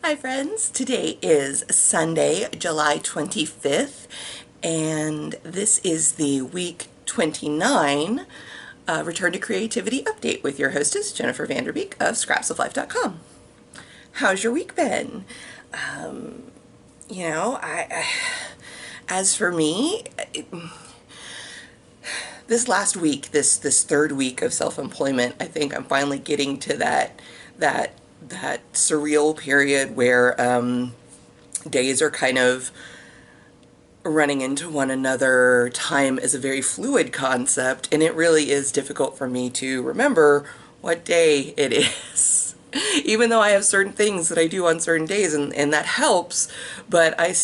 Hi friends, today is Sunday, July 25th, and this is the week 29 Return to Creativity update with your hostess, Jennifer Vanderbeek of scrapsoflife.com. How's your week been? As for me, this last week, this third week of self-employment, I think I'm finally getting to that surreal period where days are kind of running into one another. Time is a very fluid concept, and it really is difficult for me to remember what day it is. Even though I have certain things that I do on certain days, and that helps, but I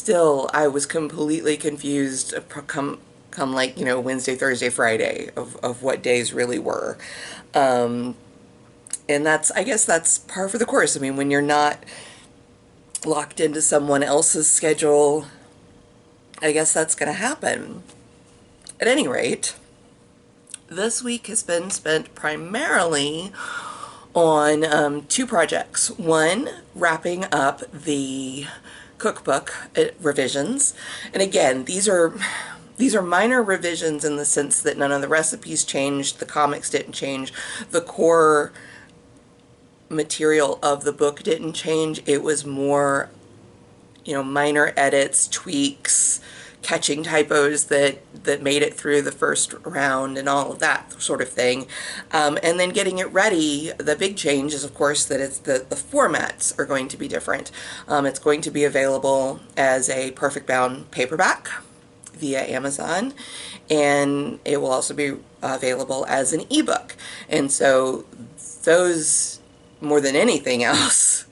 was completely confused come like, Wednesday, Thursday, Friday of what days really were. And I guess that's par for the course. I mean, when you're not locked into someone else's schedule, I guess that's going to happen. At any rate, this week has been spent primarily on two projects. One, wrapping up the cookbook revisions. And again, these are minor revisions in the sense that none of the recipes changed, the comics didn't change, the core material of the book didn't change. It was more, minor edits, tweaks, catching typos that made it through the first round and all of that sort of thing. And then getting it ready, the big change is, of course, that it's the formats are going to be different. It's going to be available as a perfect bound paperback via Amazon, and it will also be available as an ebook. And so those, more than anything else,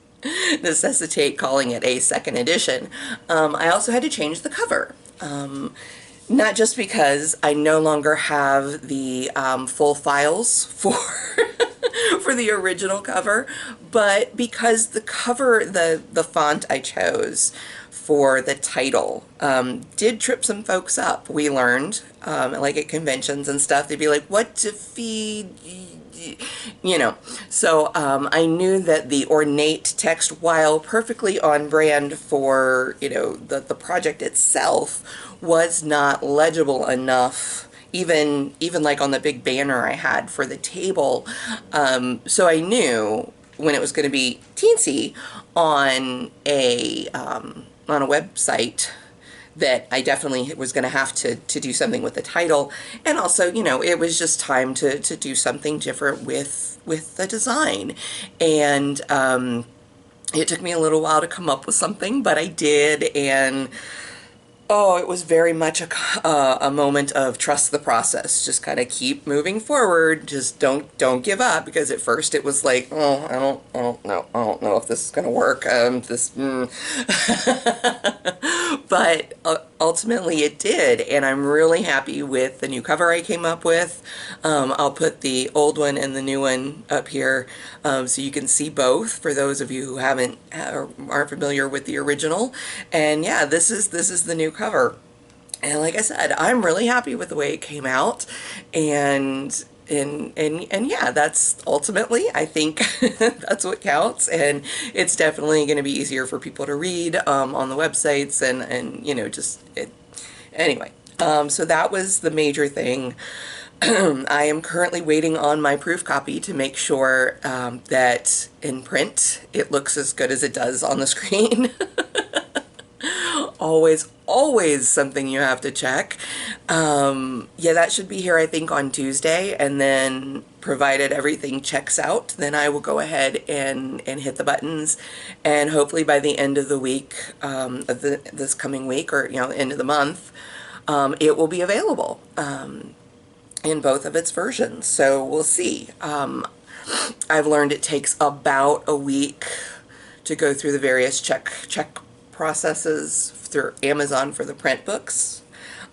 necessitate calling it a second edition. I also had to change the cover. Not just because I no longer have the full files for for the original cover, but because the cover, the font I chose for the title did trip some folks up. We learned, like at conventions and stuff, they'd be like, what to feed, so I knew that the ornate text, while perfectly on brand for, the project itself, was not legible enough, even like on the big banner I had for the table. So I knew when it was going to be teensy on a website that I definitely was going to have to do something with the title. And also, it was just time to do something different with the design. And it took me a little while to come up with something, but I did. And oh, it was very much a moment of trust the process. Just kind of keep moving forward. Just don't give up, because at first it was like, oh, I don't know if this is gonna work. But ultimately it did, and I'm really happy with the new cover I came up with. I'll put the old one and the new one up here so you can see both for those of you who aren't familiar with the original. And yeah, this is the new cover. And like I said, I'm really happy with the way it came out, and yeah, that's ultimately, I think, that's what counts. And it's definitely going to be easier for people to read on the websites, and anyway. So that was the major thing. I am currently waiting on my proof copy to make sure that in print it looks as good as it does on the screen. Always something you have to check. Yeah, that should be here, I think, on Tuesday, and then provided everything checks out, then I will go ahead and hit the buttons, and hopefully by the end of the week, of this coming week, or end of the month, it will be available in both of its versions. So we'll see. I've learned it takes about a week to go through the various check processes through Amazon for the print books.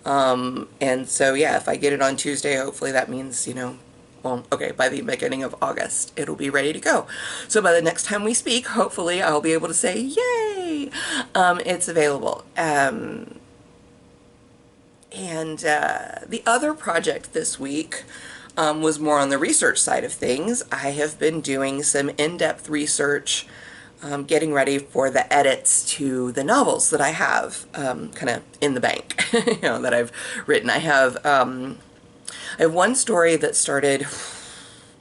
And so yeah, if I get it on Tuesday, hopefully that means, well, okay, by the beginning of August, it'll be ready to go. So by the next time we speak, hopefully I'll be able to say, yay, it's available. And the other project this week was more on the research side of things. I have been doing some in-depth research getting ready for the edits to the novels that I have kind of in the bank, you know, that I've written. I have one story that started,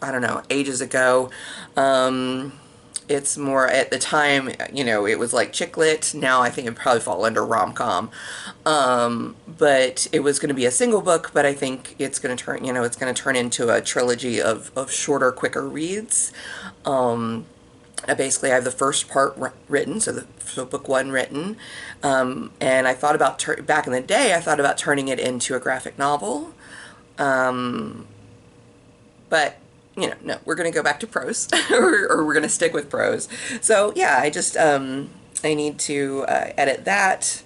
I don't know, ages ago. It's more, at the time, you know, it was like chick lit. Now I think it'd probably fall under rom-com. But it was going to be a single book, but I think it's going to turn, you know, it's going to turn into a trilogy of shorter, quicker reads. Basically, I have the first part written, so book one written, and I thought about, back in the day, I thought about turning it into a graphic novel, but, you know, no, we're going to go back to prose, or we're going to stick with prose. So, yeah, I need to edit that,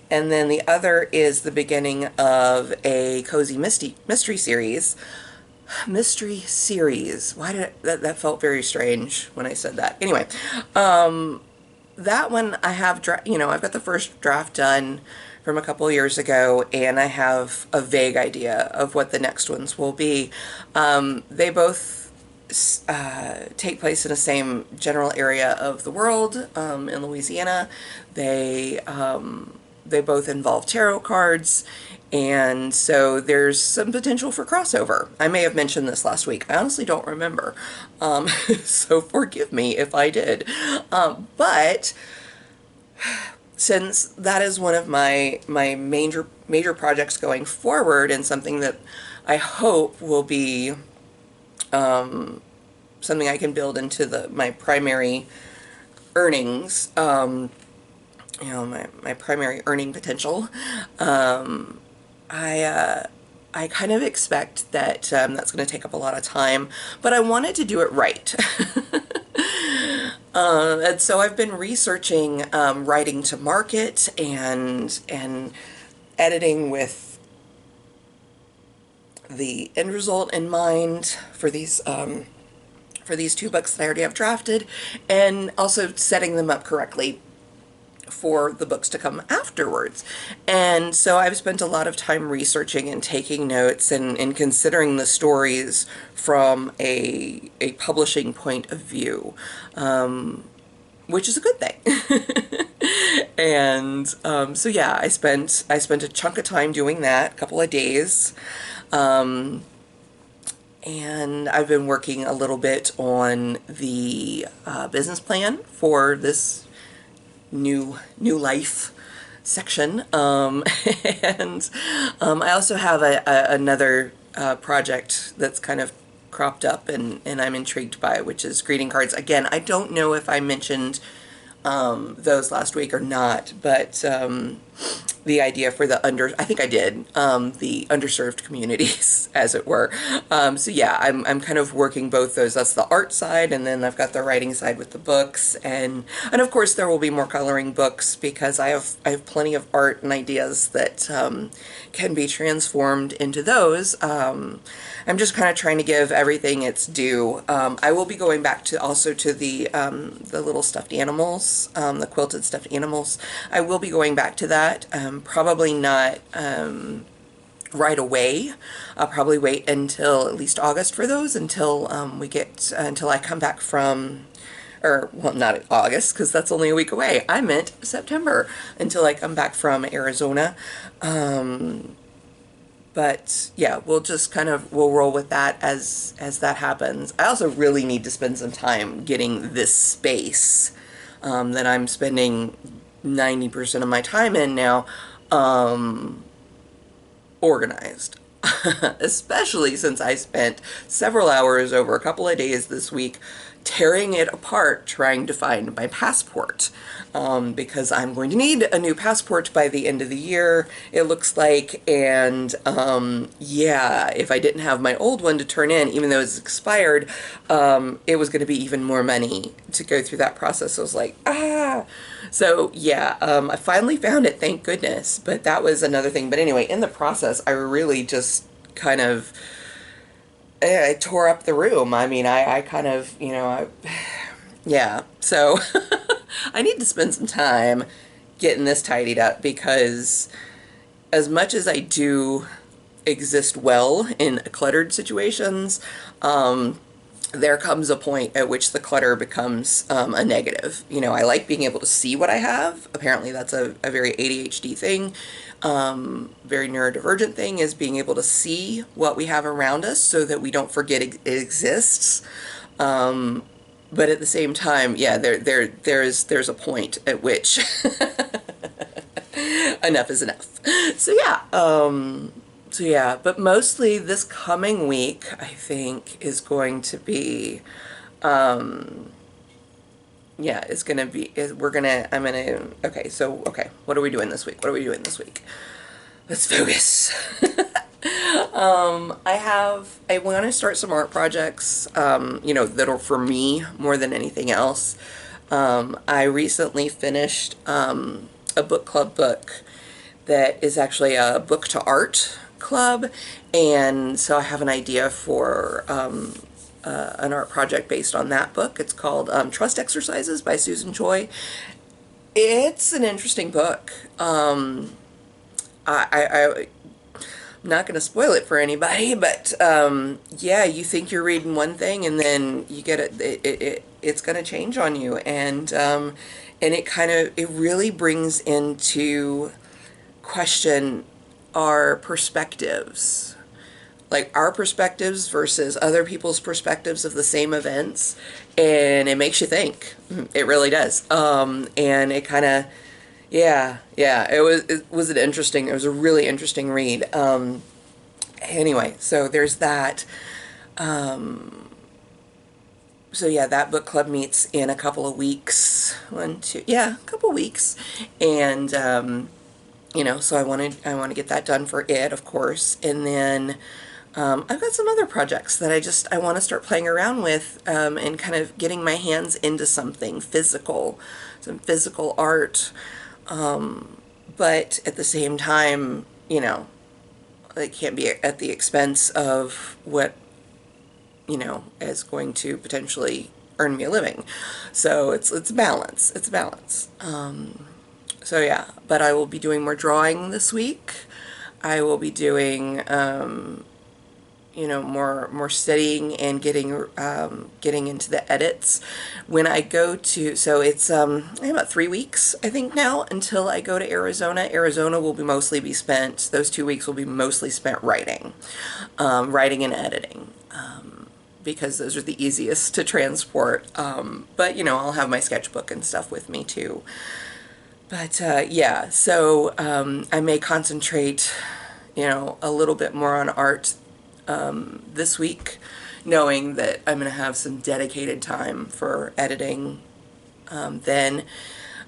and then the other is the beginning of a cozy mystery series. Mystery series. Why did that felt very strange when I said that. Anyway, that one I have, you know, I've got the first draft done from a couple years ago, and I have a vague idea of what the next ones will be. They both take place in the same general area of the world, in Louisiana. They both involve tarot cards, and so there's some potential for crossover. I may have mentioned this last week. I honestly don't remember, so forgive me if I did. But since that is one of my major projects going forward, and something that I hope will be something I can build into my primary earnings, you know, my primary earning potential, I kind of expect that that's going to take up a lot of time, but I wanted to do it right. And so I've been researching writing to market and editing with the end result in mind for these two books that I already have drafted, and also setting them up correctly for the books to come afterwards. And so I've spent a lot of time researching and taking notes and considering the stories from a publishing point of view, which is a good thing. And so yeah, I spent a chunk of time doing that, a couple of days. And I've been working a little bit on the business plan for this new life section, and I also have another project that's kind of cropped up and I'm intrigued by, which is greeting cards. Again, I don't know if I mentioned those last week or not, but the idea for I think I did, the underserved communities, as it were. So yeah, I'm kind of working both those. That's the art side, and then I've got the writing side with the books, and of course there will be more coloring books, because I have plenty of art and ideas that can be transformed into those. I'm just kind of trying to give everything its due. I will be going back to the little stuffed animals, the quilted stuffed animals. I will be going back to that. Probably not right away. I'll probably wait until at least August for those, until until I come back from, or, well, not August, because that's only a week away. I meant September, until I come back from Arizona. But yeah, we'll roll with that as that happens. I also really need to spend some time getting this space that I'm spending 90% of my time in now organized. Especially since I spent several hours over a couple of days this week tearing it apart trying to find my passport, because I'm going to need a new passport by the end of the year, it looks like, and yeah, if I didn't have my old one to turn in, even though it's expired, it was going to be even more money to go through that process. I was like, so yeah, I finally found it, thank goodness, but that was another thing. But anyway, in the process, I really just kind of, I tore up the room. I mean, I kind of, you know, yeah, so I need to spend some time getting this tidied up, because as much as I do exist well in cluttered situations, there comes a point at which the clutter becomes a negative. You know, I like being able to see what I have. Apparently that's a very ADHD thing. Very neurodivergent thing is being able to see what we have around us so that we don't forget it exists. But at the same time, yeah, there's a point at which enough is enough. So yeah, but mostly this coming week, I think, is going to be, yeah, it's gonna be, okay, what are we doing this week? What are we doing this week? Let's focus. I want to start some art projects, you know, that are for me more than anything else. I recently finished, a book club book that is actually a book to art club, and so I have an idea for an art project based on that book. It's called Trust Exercises by Susan Choi. It's an interesting book. I'm not going to spoil it for anybody, but yeah, you think you're reading one thing and then you get it's going to change on you, and it really brings into question our perspectives, like our perspectives versus other people's perspectives of the same events, and it makes you think. It really does. And it kind of, yeah, it was it was a really interesting read. Anyway, so there's that. So yeah, that book club meets in a couple of weeks. A couple of weeks, and you know, so I want to get that done for it, of course, and then I've got some other projects that I want to start playing around with, and kind of getting my hands into something physical, some physical art, but at the same time, you know, it can't be at the expense of what, you know, is going to potentially earn me a living. So it's balance. It's balance. So yeah, but I will be doing more drawing this week. I will be doing, you know, more studying and getting into the edits. When I go to, so it's about 3 weeks, I think now, until I go to Arizona. Arizona will be mostly be spent, those 2 weeks will be mostly spent writing, writing and editing. Because those are the easiest to transport. But, you know, I'll have my sketchbook and stuff with me too. But yeah, so I may concentrate, you know, a little bit more on art this week, knowing that I'm going to have some dedicated time for editing then.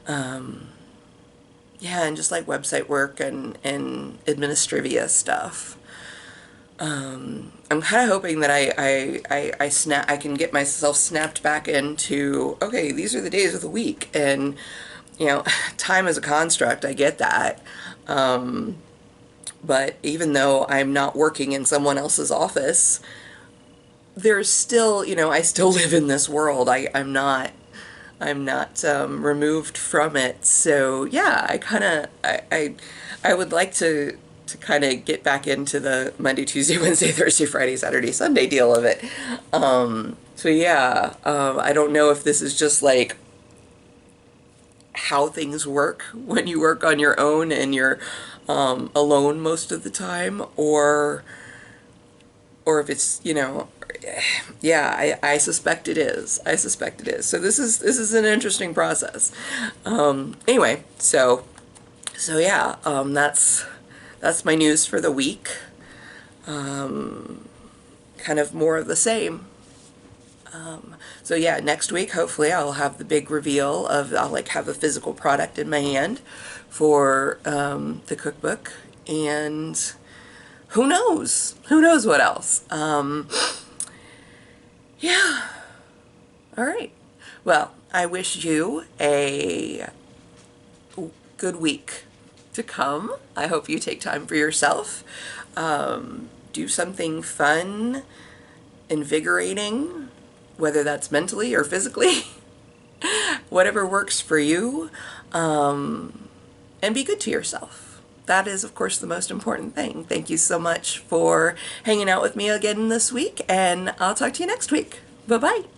Yeah, and just like website work and administrivia stuff. I'm kind of hoping that I can get myself snapped back into, okay, these are the days of the week, and you know, time is a construct, I get that. But even though I'm not working in someone else's office, there's still, you know, I still live in this world. I'm not removed from it. So yeah, I would like to kind of get back into the Monday, Tuesday, Wednesday, Thursday, Friday, Saturday, Sunday deal of it. So yeah, I don't know if this is just like how things work when you work on your own and you're alone most of the time, or if it's, you know, yeah, I suspect it is. I suspect it is. So this is an interesting process. Anyway, so yeah, that's my news for the week. Kind of more of the same. So yeah, next week, hopefully I'll have the big reveal of, I'll like have a physical product in my hand for the cookbook, and who knows what else. Yeah. All right. Well, I wish you a good week to come. I hope you take time for yourself. Do something fun, invigorating, whether that's mentally or physically, whatever works for you, and be good to yourself. That is, of course, the most important thing. Thank you so much for hanging out with me again this week, and I'll talk to you next week. Bye-bye.